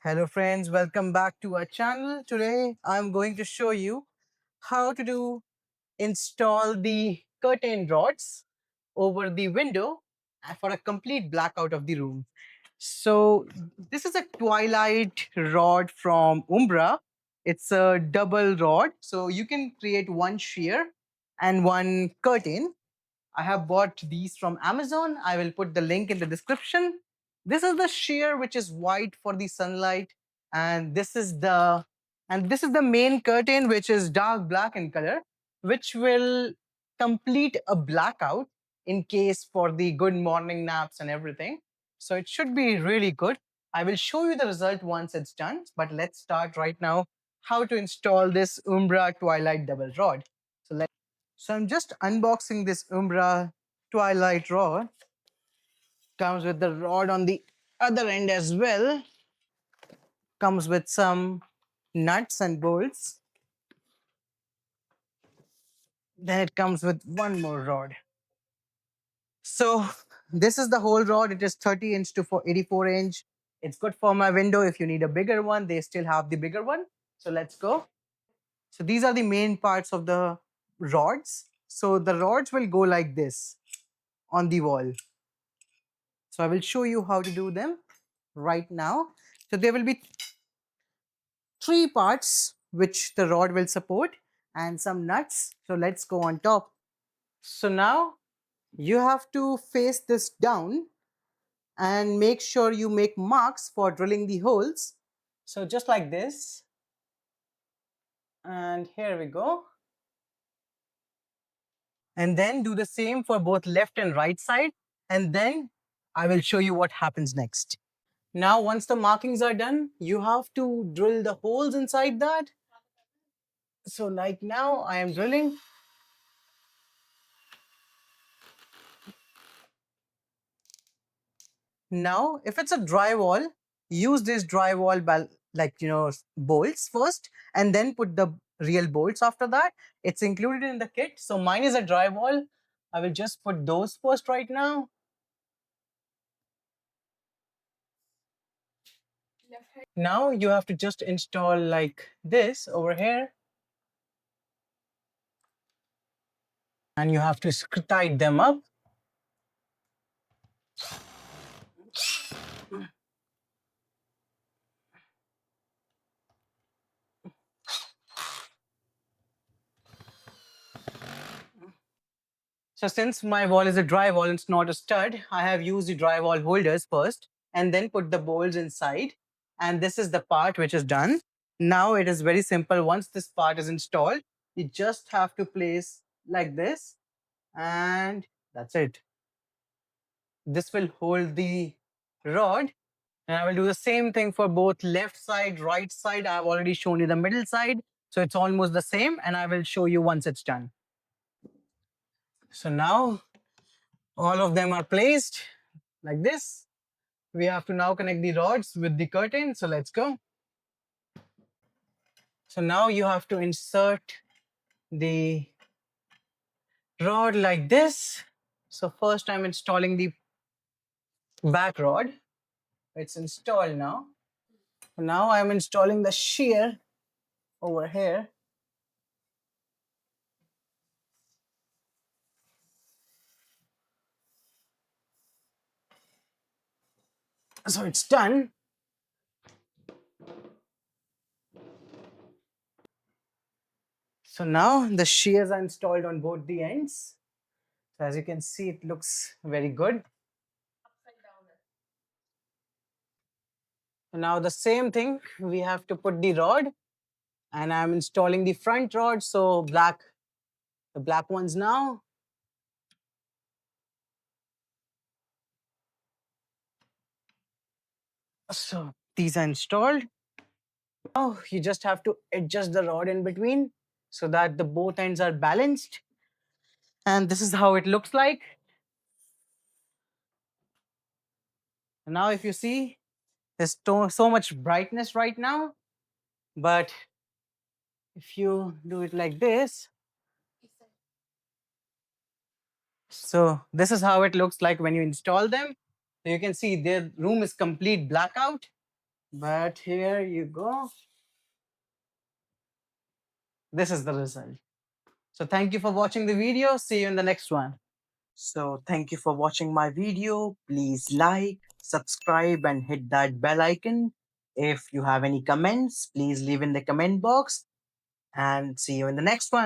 Hello friends, welcome back to our channel. Today I'm going to show you how to install the curtain rods over the window for a complete blackout of the room. So this is a twilight rod from Umbra. It's a double rod, so you can create one sheer and one curtain. I have bought these from Amazon. I will put the link in the description. This is the sheer which is white for the sunlight, and this is the main curtain which is dark black in color, which will complete a blackout in case for the good morning naps and everything. So it should be really good. I will show you the result once it's done, but let's start right now how to install this Umbra Twilight double rod. So I'm just unboxing this Umbra Twilight rod. Comes with the rod on the other end as well. Comes with some nuts and bolts. Then it comes with one more rod. So this is the whole rod. It is 30 inch to 84 inch. It's good for my window. If you need a bigger one, they still have the bigger one. So let's go. So these are the main parts of the rods. So the rods will go like this on the wall. So I will show you how to do them right now. So there will be three parts which the rod will support and some nuts. So let's go on top. So now you have to face this down and make sure you make marks for drilling the holes. So just like this. And here we go. And then do the same for both left and right side. And then I will show you what happens next. Now, once the markings are done, you have to drill the holes inside that. So like now I am drilling. Now, if it's a drywall, use this drywall bolts first and then put the real bolts after that. It's included in the kit. So mine is a drywall. I will just put those first right now. Now you have to just install like this over here. And you have to tighten them up. So since my wall is a drywall, it's not a stud, I have used the drywall holders first and then put the bolts inside. And this is the part which is done. Now it is very simple. Once this part is installed, you just have to place like this and that's it. This will hold the rod. And I will do the same thing for both left side, right side. I've already shown you the middle side. So it's almost the same and I will show you once it's done. So now all of them are placed like this. We have to now connect the rods with the curtain. So let's go. So now you have to insert the rod like this. So first I'm installing the back rod. It's installed now. Now I'm installing the shear over here. So it's done. So now the shears are installed on both the ends. So as you can see, it looks very good. Now the same thing, we have to put the rod and I'm installing the front rod. So the black ones now. So these are installed. Now you just have to adjust the rod in between so that the both ends are balanced. And this is how it looks like. Now if you see, there's so much brightness right now. But if you do it like this, so this is how it looks like when you install them. So you can see their room is complete blackout. But here you go. This is the result. So thank you for watching the video. See you in the next one. So thank you for watching my video. Please like, subscribe and hit that bell icon. If you have any comments, please leave in the comment box and see you in the next one.